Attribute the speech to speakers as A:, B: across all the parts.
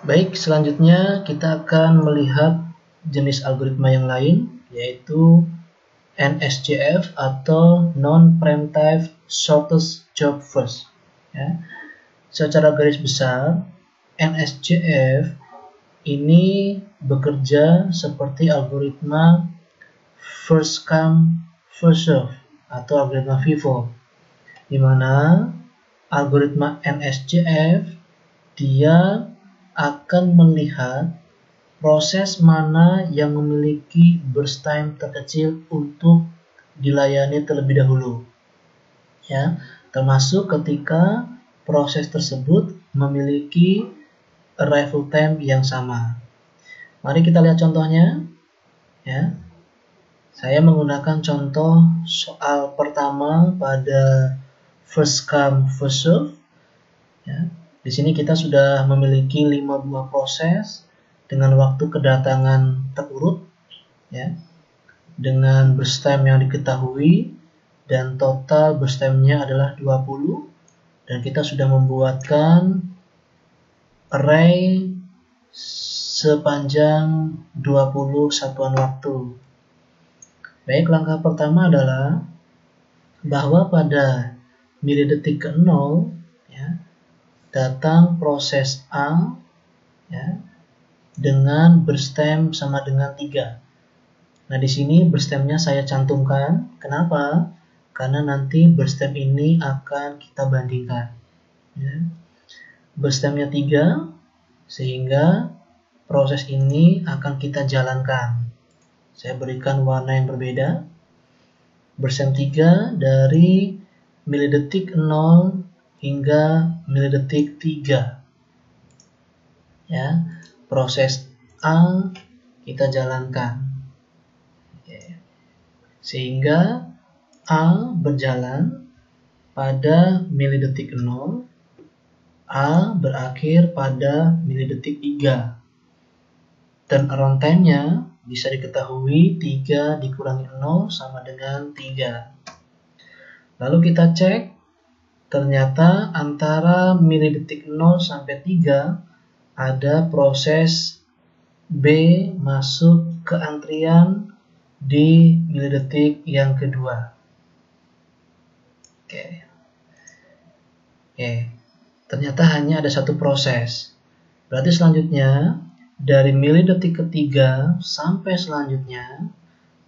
A: Baik, selanjutnya kita akan melihat jenis algoritma yang lain, yaitu NSJF atau Non-Preemptive Shortest Job First. Ya. Secara garis besar, NSJF ini bekerja seperti algoritma first come, first serve atau algoritma FIFO, di mana algoritma NSJF dia akan melihat proses mana yang memiliki burst time terkecil untuk dilayani terlebih dahulu. Ya, termasuk ketika proses tersebut memiliki arrival time yang sama. Mari kita lihat contohnya. Ya. Saya menggunakan contoh soal pertama pada first come first serve. Ya. Di sini kita sudah memiliki 5 buah proses dengan waktu kedatangan terurut, ya, dengan burst time yang diketahui, dan total burst time-nya adalah 20, dan kita sudah membuatkan array sepanjang 20 satuan waktu. Baik, langkah pertama adalah bahwa pada milidetik ke-0, ya, datang proses A, ya, dengan burst time sama dengan 3. Nah, di sini burst time-nya saya cantumkan. Kenapa? Karena nanti burst time ini akan kita bandingkan. Ya. Burst time-nya 3, sehingga proses ini akan kita jalankan. Saya berikan warna yang berbeda. Burst time 3 dari milidetik 0 hingga milidetik 3. Ya, proses A kita jalankan. Oke. Sehingga A berjalan pada milidetik 0, A berakhir pada milidetik 3. Dan around time-nya bisa diketahui 3 dikurangi 0 sama dengan 3. Lalu kita cek, ternyata antara milidetik 0 sampai 3 ada proses B masuk ke antrian di milidetik yang kedua. Oke. Ternyata hanya ada satu proses. Berarti selanjutnya dari milidetik ketiga sampai selanjutnya,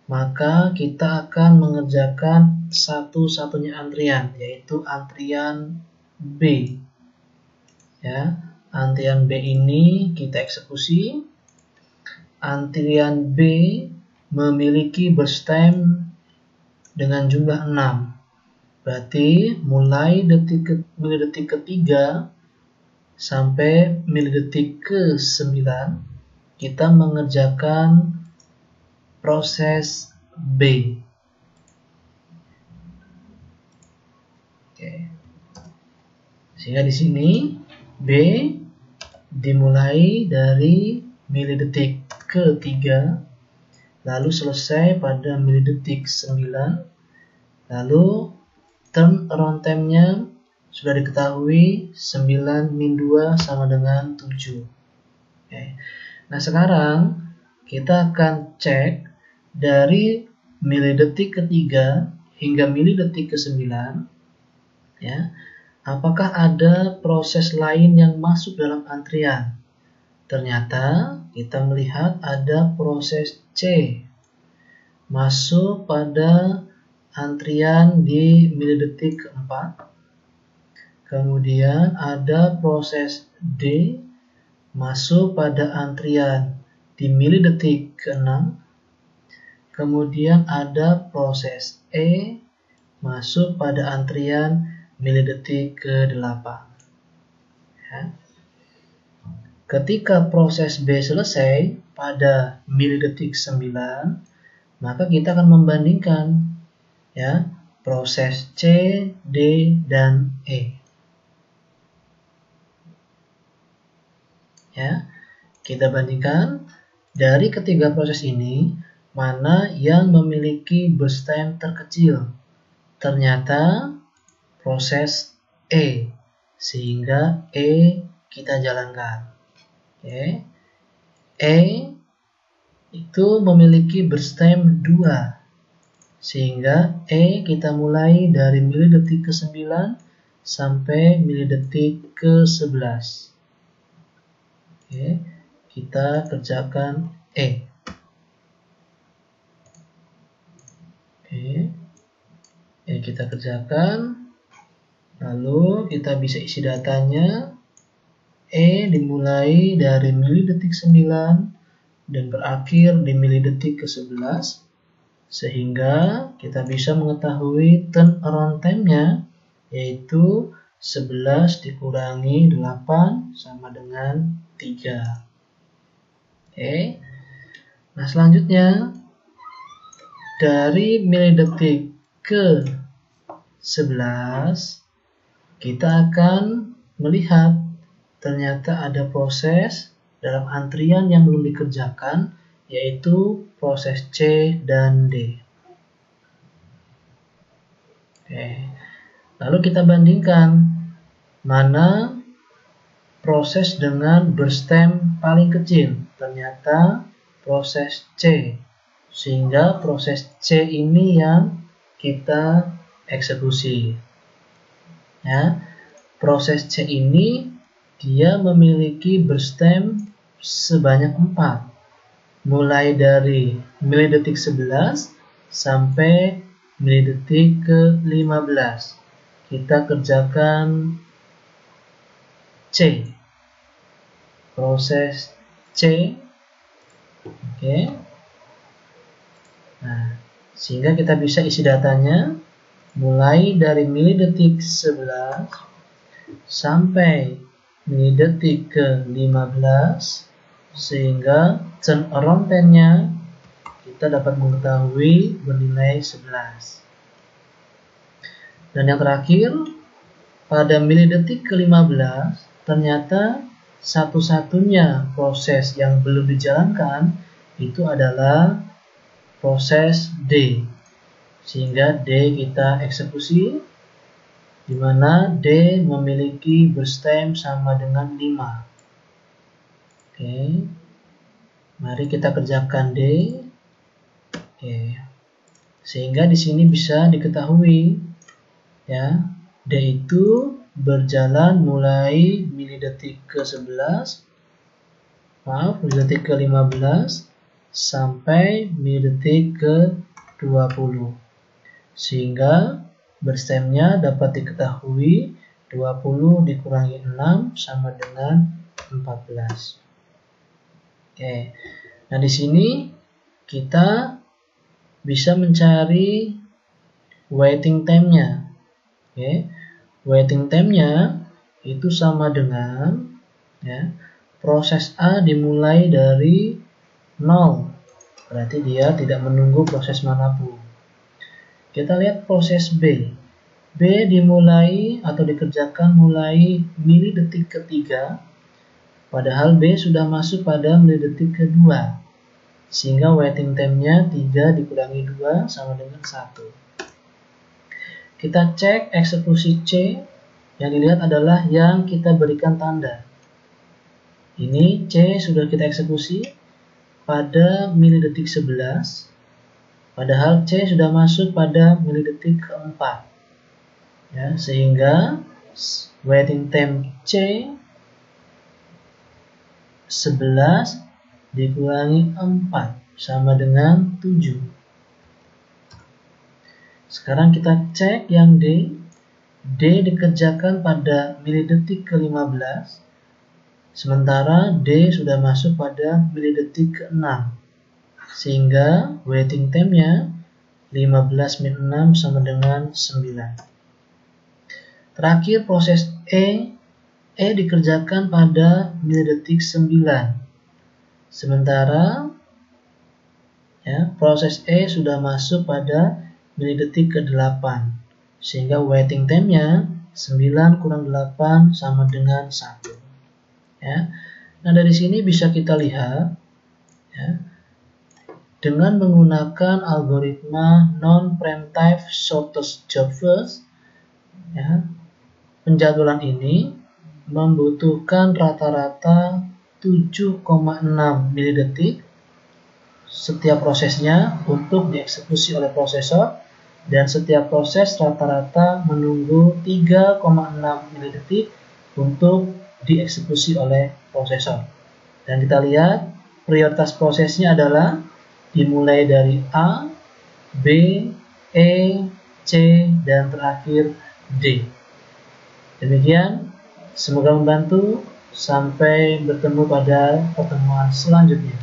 A: maka kita akan mengerjakan satu-satunya antrian, yaitu antrian B. Ya, antrian B ini kita eksekusi. Antrian B memiliki burst time dengan jumlah 6. Berarti mulai milidetik ketiga sampai milidetik ke-9 kita mengerjakan proses B. Oke. Sehingga di sini B dimulai dari milidetik ke-3, lalu selesai pada milidetik 9, lalu turnaround time-nya sudah diketahui 9 min 2 sama dengan 7. Oke. Nah, sekarang kita akan cek dari milidetik ketiga hingga milidetik ke-9, ya, apakah ada proses lain yang masuk dalam antrian. Ternyata kita melihat ada proses C masuk pada antrian di milidetik ke-4. Kemudian ada proses D masuk pada antrian di milidetik ke-6. Kemudian ada proses E masuk pada antrian milidetik ke-8. Ya. Ketika proses B selesai pada milidetik 9, maka kita akan membandingkan, ya, proses C, D, dan E. Ya, kita bandingkan dari ketiga proses ini mana yang memiliki burst time terkecil. Ternyata proses E, sehingga E kita jalankan. Oke. E itu memiliki berstem 2. Sehingga E kita mulai dari milidetik ke-9 sampai milidetik ke-11. Oke, kita kerjakan E. Oke, E kita kerjakan. Lalu kita bisa isi datanya. E dimulai dari milidetik 9 dan berakhir di milidetik ke-11. Sehingga kita bisa mengetahui turnaround time-nya, yaitu 11 dikurangi 8 sama dengan 3. Oke. Nah, selanjutnya dari milidetik ke 11 kita akan melihat ternyata ada proses dalam antrian yang belum dikerjakan, yaitu proses C dan D. Oke. Lalu kita bandingkan mana proses dengan berstem paling kecil. Ternyata proses C. Sehingga proses C ini yang kita eksekusi. Ya. Proses C ini dia memiliki berstem sebanyak 4. Mulai dari milidetik 11 sampai milidetik ke-15. Kita kerjakan C. Proses C. Oke. Nah, sehingga kita bisa isi datanya mulai dari milidetik 11 sampai milidetik ke-15. Sehingga turnaround time-nya kita dapat mengetahui bernilai 11. Dan yang terakhir, pada milidetik ke-15, ternyata satu-satunya proses yang belum dijalankan itu adalah proses D. Sehingga D kita eksekusi, di mana D memiliki berstem sama dengan 5. Oke, mari kita kerjakan D. Oke, sehingga di sini bisa diketahui, ya, D itu berjalan mulai milidetik ke-11, milidetik ke-15 sampai milidetik ke-20. Sehingga berstemnya dapat diketahui 20 dikurangi 6 sama dengan 14. Oke, nah di sini kita bisa mencari waiting time-nya. Oke, waiting time-nya itu sama dengan, ya, proses A dimulai dari 0. Berarti dia tidak menunggu proses manapun. Kita lihat proses B. B dimulai atau dikerjakan mulai milidetik ke-3. Padahal B sudah masuk pada milidetik ke-2. Sehingga waiting time-nya 3 dikurangi 2 sama dengan 1. Kita cek eksekusi C. Yang dilihat adalah yang kita berikan tanda. Ini C sudah kita eksekusi pada milidetik 11. Padahal C sudah masuk pada milidetik ke-4. Ya, sehingga waiting time C 11 dikurangi 4 sama dengan 7. Sekarang kita cek yang D. D dikerjakan pada milidetik ke-15. Sementara D sudah masuk pada milidetik ke-6. Sehingga waiting time-nya 15 min 6 sama dengan 9. Terakhir proses E. E dikerjakan pada milidetik 9. Sementara, ya, proses E sudah masuk pada milidetik ke-8. Sehingga waiting time-nya 9 kurang 8 sama dengan 1. Ya. Nah, dari sini bisa kita lihat, ya, dengan menggunakan algoritma non-preemptive shortest job first, ya, penjadwalan ini membutuhkan rata-rata 7,6 milidetik setiap prosesnya untuk dieksekusi oleh prosesor, dan setiap proses rata-rata menunggu 3,6 milidetik untuk dieksekusi oleh prosesor. Dan kita lihat prioritas prosesnya adalah dimulai dari A, B, E, C, dan terakhir D. Demikian, semoga membantu. Sampai bertemu pada pertemuan selanjutnya.